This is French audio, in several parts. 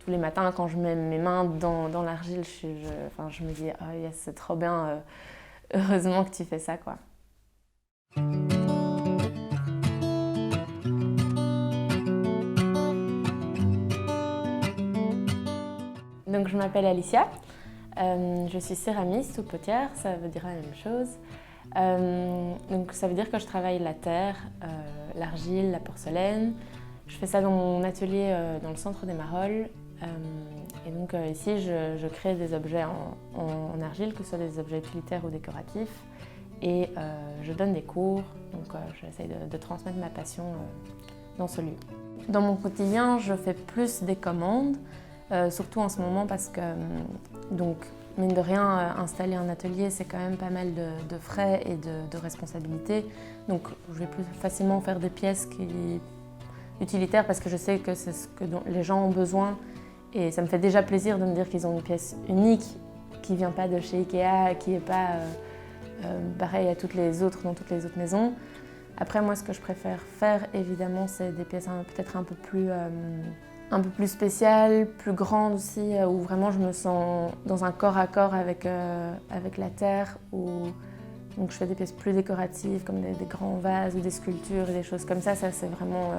Tous les matins, quand je mets mes mains dans l'argile, je me dis « Oh yes, c'est trop bien, heureusement que tu fais ça, quoi. » Donc je m'appelle Alicia, je suis céramiste ou potière, ça veut dire la même chose. Donc ça veut dire que je travaille la terre, l'argile, la porcelaine. Je fais ça dans mon atelier dans le centre des Marolles. Et donc ici je crée des objets en argile, que ce soit des objets utilitaires ou décoratifs. Et je donne des cours, donc j'essaie de transmettre ma passion dans ce lieu. Dans mon quotidien, je fais plus des commandes, surtout en ce moment parce que, donc, mine de rien, installer un atelier, c'est quand même pas mal de frais et de responsabilités. Donc je vais plus facilement faire des pièces utilitaires parce que je sais que c'est ce que les gens ont besoin. Et ça me fait déjà plaisir de me dire qu'ils ont une pièce unique qui ne vient pas de chez Ikea, qui n'est pas pareil à toutes les autres dans toutes les autres maisons. Après, moi, ce que je préfère faire, évidemment, c'est des pièces peut-être un peu plus spéciales, plus grandes aussi, où vraiment je me sens dans un corps à corps avec la terre. Donc je fais des pièces plus décoratives, comme des grands vases ou des sculptures et des choses comme ça. Ça, c'est vraiment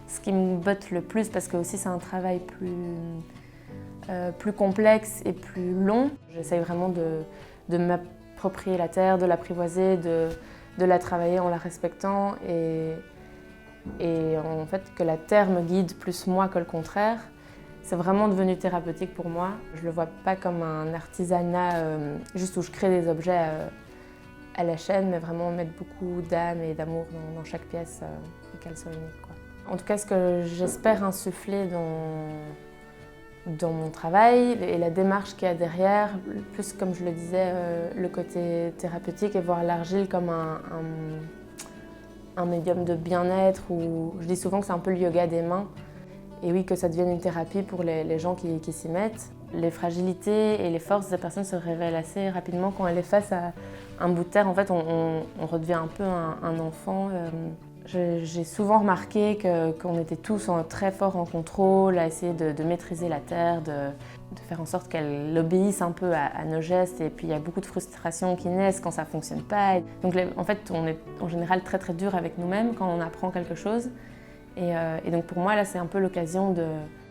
ce qui me botte le plus, parce que aussi c'est un travail plus complexe et plus long. J'essaye vraiment de m'approprier la terre, de l'apprivoiser, de la travailler en la respectant et en fait que la terre me guide plus moi que le contraire. C'est vraiment devenu thérapeutique pour moi. Je ne le vois pas comme un artisanat juste où je crée des objets à la chaîne, mais vraiment mettre beaucoup d'âme et d'amour dans chaque pièce et qu'elle soit unique, quoi. En tout cas, ce que j'espère insuffler dans mon travail et la démarche qu'il y a derrière, plus comme je le disais, le côté thérapeutique et voir l'argile comme un médium de bien-être, où je dis souvent que c'est un peu le yoga des mains, et oui, que ça devienne une thérapie pour les gens qui s'y mettent. Les fragilités et les forces des personnes se révèlent assez rapidement quand elles est face à un bout de terre. En fait, on redevient un peu un enfant. J'ai souvent remarqué qu'on était tous très forts en contrôle, à essayer de maîtriser la terre, de faire en sorte qu'elle obéisse un peu à nos gestes. Et puis il y a beaucoup de frustrations qui naissent quand ça ne fonctionne pas. Donc en fait, on est en général très très dur avec nous-mêmes quand on apprend quelque chose. Et donc pour moi, là, c'est un peu l'occasion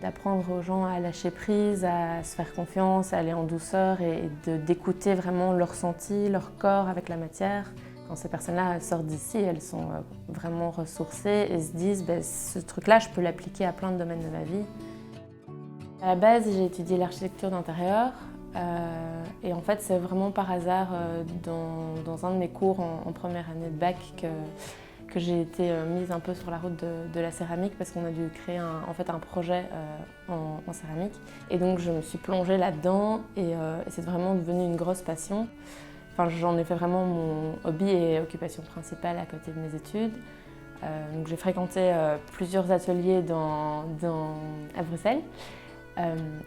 d'apprendre aux gens à lâcher prise, à se faire confiance, à aller en douceur et d'écouter vraiment leur ressenti, leur corps avec la matière. Quand ces personnes-là sortent d'ici, elles sont vraiment ressourcées et se disent ce truc-là, je peux l'appliquer à plein de domaines de ma vie. À la base, j'ai étudié l'architecture d'intérieur et en fait, c'est vraiment par hasard dans un de mes cours en première année de bac que j'ai été mise un peu sur la route de la céramique parce qu'on a dû créer un projet en céramique. Et donc je me suis plongée là-dedans et c'est vraiment devenu une grosse passion. Enfin, j'en ai fait vraiment mon hobby et occupation principale à côté de mes études. Donc j'ai fréquenté plusieurs ateliers à Bruxelles.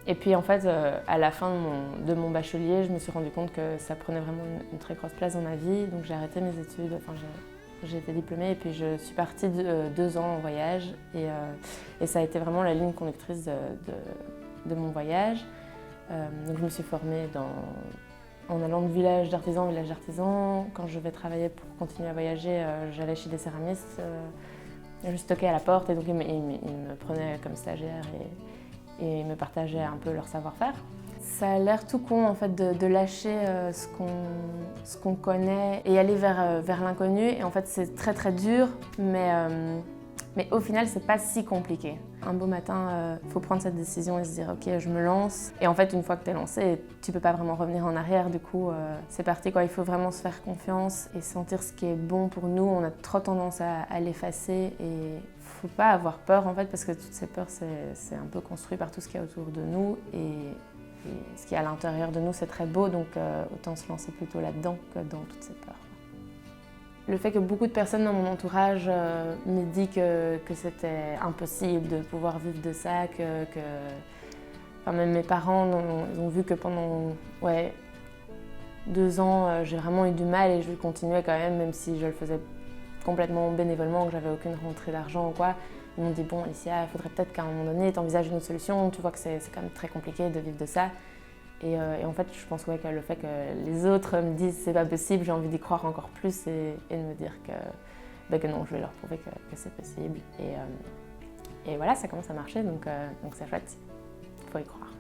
Et puis en fait, à la fin de mon bachelier, je me suis rendu compte que ça prenait vraiment une très grosse place dans ma vie. Donc j'ai arrêté mes études. Enfin, j'ai été diplômée et puis je suis partie 2 ans en voyage et ça a été vraiment la ligne conductrice de mon voyage. Donc je me suis formée en allant de village d'artisans en village d'artisans. Quand je vais travailler pour continuer à voyager, j'allais chez des céramistes, je stockais à la porte et donc ils me prenaient comme stagiaire et me partageaient un peu leur savoir-faire. Ça a l'air tout con en fait de lâcher ce qu'on connaît et aller vers l'inconnu. Et en fait c'est très très dur, mais au final c'est pas si compliqué. Un beau matin, faut prendre cette décision et se dire ok, je me lance. Et en fait une fois que t'es lancé, tu peux pas vraiment revenir en arrière. Du coup c'est parti quoi. Il faut vraiment se faire confiance et sentir ce qui est bon pour nous. On a trop tendance à l'effacer et faut pas avoir peur en fait, parce que toutes ces peurs c'est un peu construit par tout ce qu'il y a autour de nous et ce qui est à l'intérieur de nous, c'est très beau, donc autant se lancer plutôt là-dedans que dans toutes ces peurs. Le fait que beaucoup de personnes dans mon entourage m'aient dit que c'était impossible de pouvoir vivre de ça, enfin, même mes parents ont vu que pendant 2 ans, j'ai vraiment eu du mal et je continuais quand même si je le faisais complètement bénévolement, que j'avais aucune rentrée d'argent ou quoi. Ils m'ont dit bon Alicia, il faudrait peut-être qu'à un moment donné tu envisages une autre solution, tu vois que c'est quand même très compliqué de vivre de ça. Et en fait je pense ouais, que le fait que les autres me disent c'est pas possible, j'ai envie d'y croire encore plus et de me dire que non, je vais leur prouver que c'est possible. Et voilà, ça commence à marcher donc c'est chouette, il faut y croire.